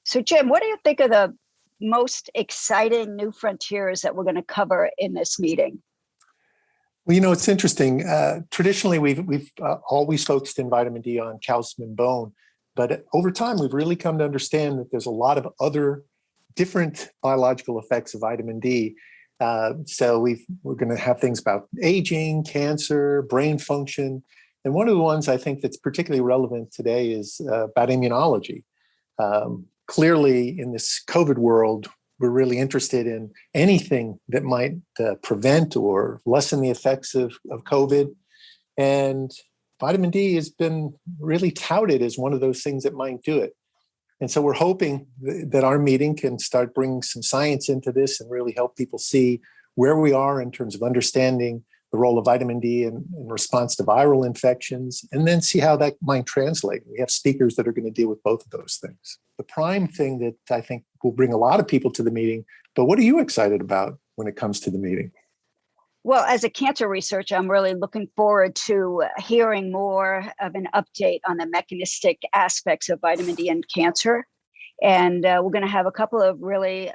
So Jim, what do you think of the most exciting new frontiers that we're going to cover in this meeting? Well, it's interesting. Traditionally, we've always focused in vitamin D on calcium and bone, but over time, we've really come to understand that there's a lot of other different biological effects of vitamin D. So we're going to have things about aging, cancer, brain function, and one of the ones I think that's particularly relevant today is about immunology. Clearly, in this COVID world, we're really interested in anything that might prevent or lessen the effects of COVID. And vitamin D has been really touted as one of those things that might do it. And so we're hoping that our meeting can start bringing some science into this and really help people see where we are in terms of understanding the role of vitamin D in response to viral infections, and then see how that might translate. We have speakers that are going to deal with both of those things. The prime thing that I think will bring a lot of people to the meeting, but what are you excited about when it comes to the meeting? Well, as a cancer researcher, I'm really looking forward to hearing more of an update on the mechanistic aspects of vitamin D and cancer. And we're going to have a couple of really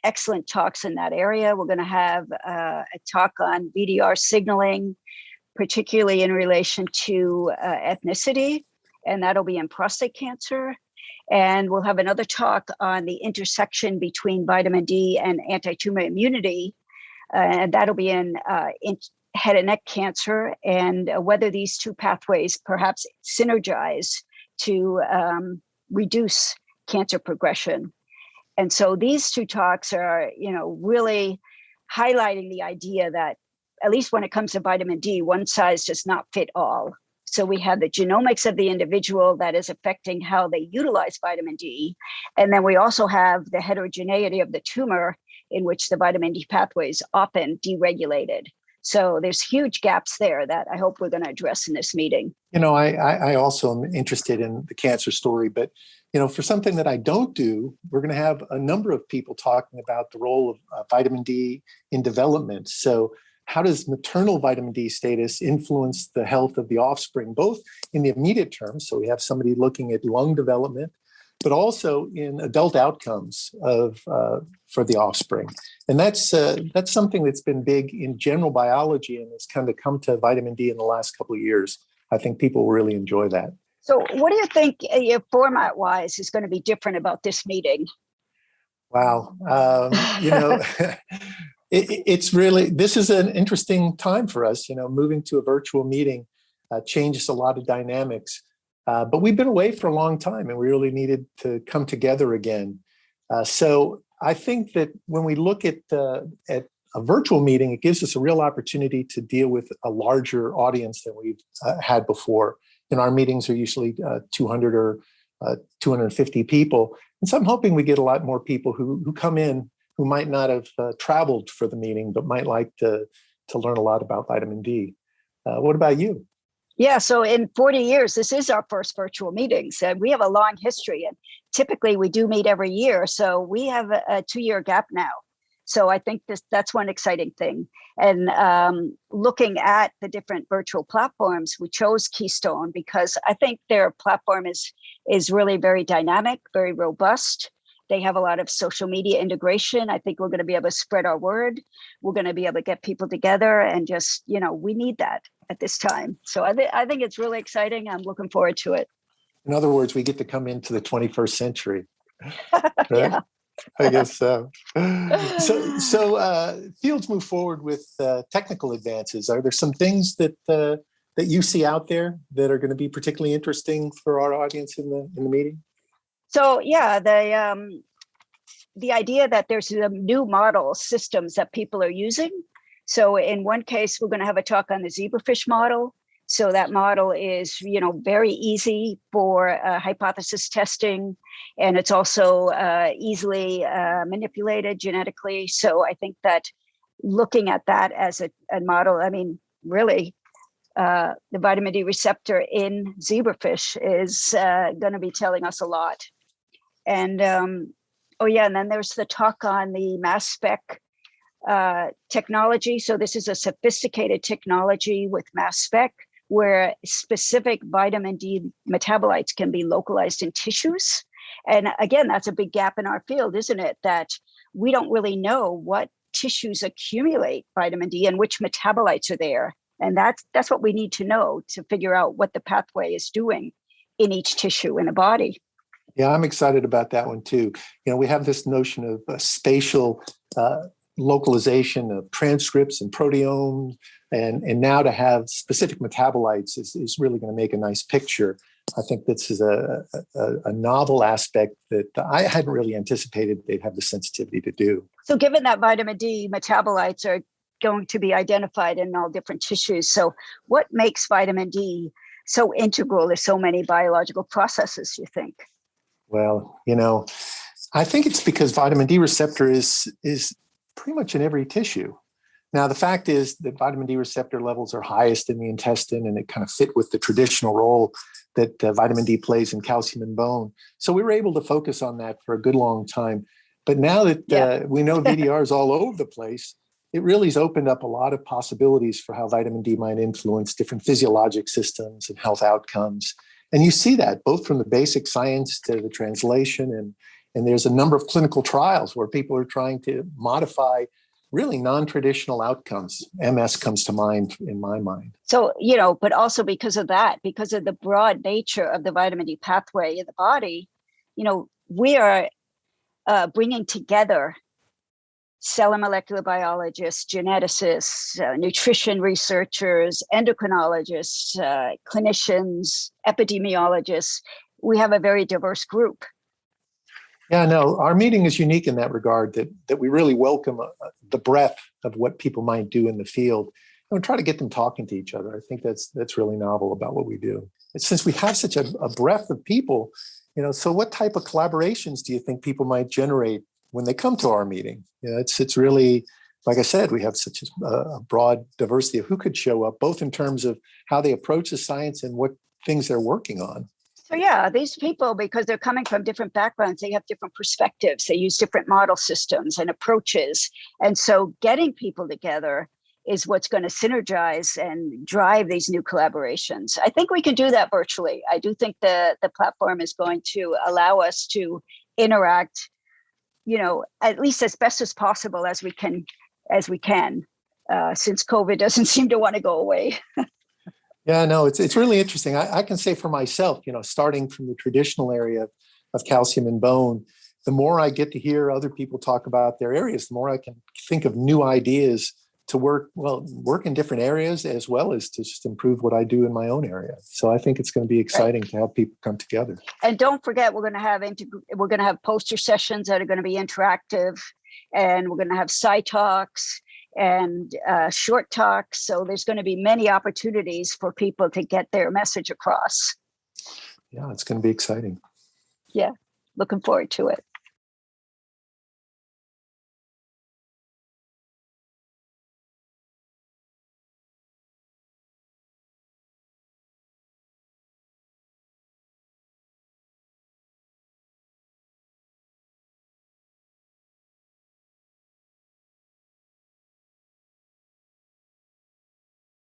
excellent talks in that area. We're going to have a talk on VDR signaling, particularly in relation to ethnicity, and that'll be in prostate cancer. And we'll have another talk on the intersection between vitamin D and anti-tumor immunity, and that'll be in head and neck cancer, and whether these two pathways perhaps synergize to reduce cancer progression. And so these two talks are, really highlighting the idea that, at least when it comes to vitamin D, one size does not fit all. So we have the genomics of the individual that is affecting how they utilize vitamin D. And then we also have the heterogeneity of the tumor in which the vitamin D pathway is often deregulated. So there's huge gaps there that I hope we're going to address in this meeting. I also am interested in the cancer story, but for something that I don't do, we're going to have a number of people talking about the role of vitamin D in development. So how does maternal vitamin D status influence the health of the offspring, both in the immediate term? So we have somebody looking at lung development, but also in adult outcomes for the offspring. And that's something that's been big in general biology and has kind of come to vitamin D in the last couple of years. I think people will really enjoy that. So what do you think format-wise is going to be different about this meeting? Wow. It's really, this is an interesting time for us. Moving to a virtual meeting changes a lot of dynamics. But we've been away for a long time and we really needed to come together again. So I think that when we look at a virtual meeting, it gives us a real opportunity to deal with a larger audience than we've had before. Our meetings are usually 200 or 250 people. And so I'm hoping we get a lot more people who come in who might not have traveled for the meeting, but might like to learn a lot about vitamin D. What about you? Yeah, so in 40 years, this is our first virtual meetings. We have a long history, and typically we do meet every year. So we have a 2-year gap now. So I think that's one exciting thing. And looking at the different virtual platforms, we chose Keystone because I think their platform is really very dynamic, very robust. They have a lot of social media integration. I think we're going to be able to spread our word. We're going to be able to get people together and just, we need that at this time. So I think it's really exciting. I'm looking forward to it. In other words, we get to come into the 21st century. Right? Yeah. I guess so. So fields move forward with technical advances. Are there some things that you see out there that are going to be particularly interesting for our audience in the meeting? So yeah, the idea that there's new model systems that people are using. So in one case, we're going to have a talk on the zebrafish model. So that model is, very easy for hypothesis testing, and it's also easily manipulated genetically. So I think that looking at that as a model, really, the vitamin D receptor in zebrafish is going to be telling us a lot. And and then there's the talk on the mass spec technology. So this is a sophisticated technology with mass spec, where specific vitamin D metabolites can be localized in tissues. And again, that's a big gap in our field, isn't it? That we don't really know what tissues accumulate vitamin D and which metabolites are there. And that's what we need to know to figure out what the pathway is doing in each tissue in the body. Yeah, I'm excited about that one too. We have this notion of spatial localization of transcripts and proteomes, and now to have specific metabolites is really going to make a nice picture. I think this is a novel aspect that I hadn't really anticipated they'd have the sensitivity to do. So given that vitamin D metabolites are going to be identified in all different tissues, so what makes vitamin D so integral to so many biological processes, you think? Well, I think it's because vitamin D receptor is pretty much in every tissue. Now, the fact is that vitamin D receptor levels are highest in the intestine, and it kind of fit with the traditional role that vitamin D plays in calcium and bone. So we were able to focus on that for a good long time. But now that we know VDR is all over the place, it really has opened up a lot of possibilities for how vitamin D might influence different physiologic systems and health outcomes. And you see that both from the basic science to the translation. And there's a number of clinical trials where people are trying to modify really non-traditional outcomes. MS comes to mind in my mind. So, but also because of that, because of the broad nature of the vitamin D pathway in the body, we are bringing together cell and molecular biologists, geneticists, nutrition researchers, endocrinologists, clinicians, epidemiologists. We have a very diverse group. Yeah, no, our meeting is unique in that regard, that we really welcome the breadth of what people might do in the field and try to get them talking to each other. I think that's really novel about what we do. And since we have such a breadth of people, so what type of collaborations do you think people might generate when they come to our meeting? It's really, like I said, we have such a broad diversity of who could show up, both in terms of how they approach the science and what things they're working on. So yeah, these people, because they're coming from different backgrounds, they have different perspectives. They use different model systems and approaches. And so getting people together is what's going to synergize and drive these new collaborations. I think we can do that virtually. I do think the platform is going to allow us to interact, at least as best as possible as we can, since COVID doesn't seem to want to go away. Yeah, no, it's really interesting. I can say for myself, starting from the traditional area of calcium and bone, the more I get to hear other people talk about their areas, the more I can think of new ideas to work in different areas, as well as to just improve what I do in my own area. So I think it's going to be exciting to have people come together. And don't forget, we're going to have poster sessions that are going to be interactive, and we're going to have sci talks and short talks. So there's going to be many opportunities for people to get their message across. Yeah, it's going to be exciting. Yeah, looking forward to it.